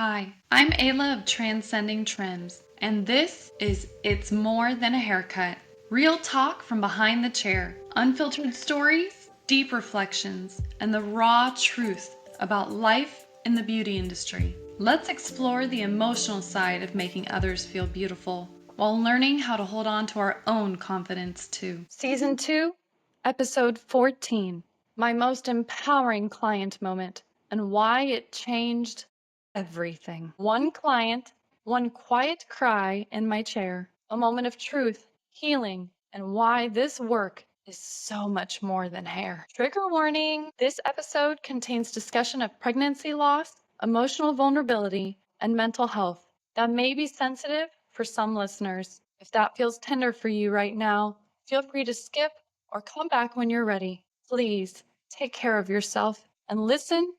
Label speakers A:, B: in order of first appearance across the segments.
A: Hi, I'm Ayla of Transcending Trims, and this is It's More Than a Haircut. Real talk from behind the chair, unfiltered stories, deep reflections, and the raw truth about life in the beauty industry. Let's explore the emotional side of making others feel beautiful while learning how to hold on to our own confidence too. Season 2, Episode 14, my most empowering client moment and why it changed everything. One client, one quiet cry in my chair, a moment of truth, healing, and why this work is so much more than hair. Trigger warning, this episode contains discussion of pregnancy loss, emotional vulnerability, and mental health that may be sensitive for some listeners. If that feels tender for you right now, feel free to skip or come back when you're ready. Please take care of yourself and listen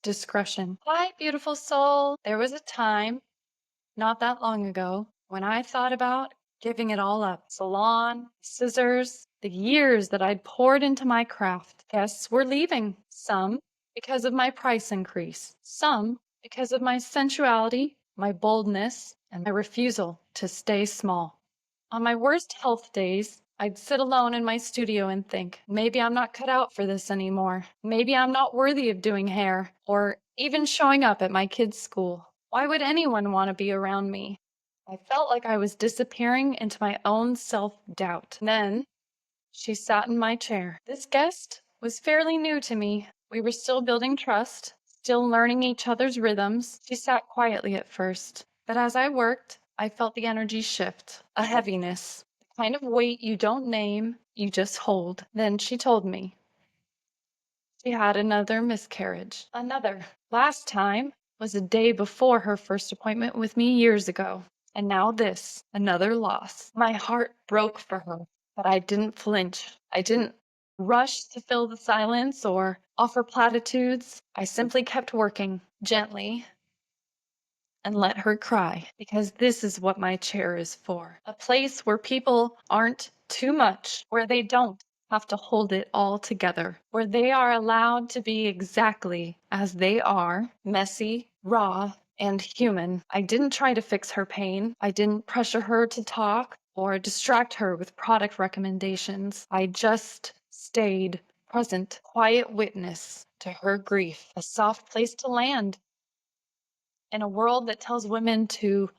A: discretion. Hi, beautiful soul. There was a time, not that long ago, when I thought about giving it all up. Salon, scissors, the years that I'd poured into my craft. Guests were leaving. Some because of my price increase. Some because of my sensuality, my boldness, and my refusal to stay small. On my worst health days, I'd sit alone in my studio and think, maybe I'm not cut out for this anymore. Maybe I'm not worthy of doing hair or even showing up at my kids' school. Why would anyone want to be around me? I felt like I was disappearing into my own self-doubt. Then she sat in my chair. This guest was fairly new to me. We were still building trust, still learning each other's rhythms. She sat quietly at first, but as I worked, I felt the energy shift, a heaviness, the kind of weight you don't name, you just hold. Then she told me she had another miscarriage. Another. Last time was a day before her first appointment with me years ago. And now this, another loss. My heart broke for her, but I didn't flinch. I didn't rush to fill the silence or offer platitudes. I simply kept working gently and let her cry, because this is what my chair is for. A place where people aren't too much, where they don't have to hold it all together, where they are allowed to be exactly as they are, messy, raw, and human. I didn't try to fix her pain. I didn't pressure her to talk or distract her with product recommendations. I just stayed present, quiet witness to her grief, a soft place to land in a world that tells women to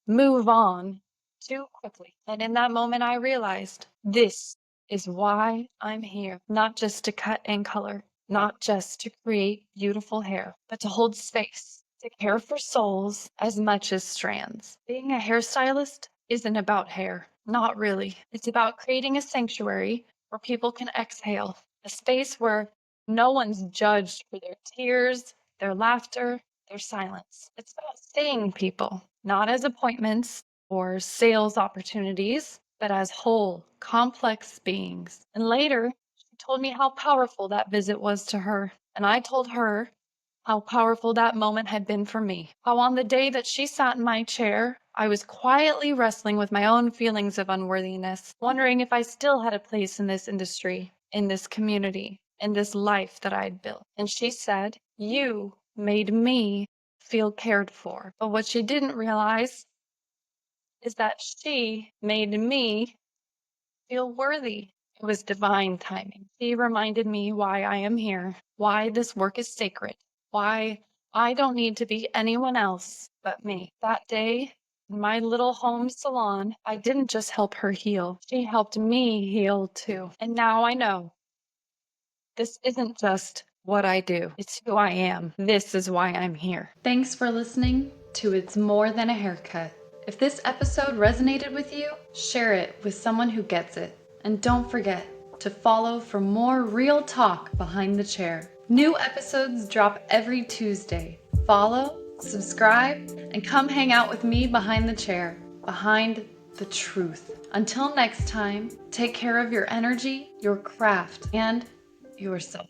A: move on too quickly. And in that moment, I realized this is why I'm here, not just to cut and color, not just to create beautiful hair, but to hold space, to care for souls as much as strands. Being a hairstylist isn't about hair, not really. It's about creating a sanctuary where people can exhale, a space where no one's judged for their tears, their laughter, their silence. It's about seeing people, not as appointments or sales opportunities, but as whole, complex beings. And later, she told me how powerful that visit was to her. And I told her how powerful that moment had been for me. How on the day that she sat in my chair, I was quietly wrestling with my own feelings of unworthiness, wondering if I still had a place in this industry, in this community, in this life that I'd built. And she said, "You made me feel cared for." But what she didn't realize is that she made me feel worthy. It was divine timing. She reminded me why I am here, why this work is sacred, why I don't need to be anyone else but me. That day, in my little home salon, I didn't just help her heal. She helped me heal too. And now I know this isn't just what I do. It's who I am. This is why I'm here. Thanks for listening to It's More Than a Haircut. If this episode resonated with you, share it with someone who gets it. And don't forget to follow for more real talk behind the chair. New episodes drop every Tuesday. Follow, subscribe, and come hang out with me behind the chair, behind the truth. Until next time, take care of your energy, your craft, and yourself.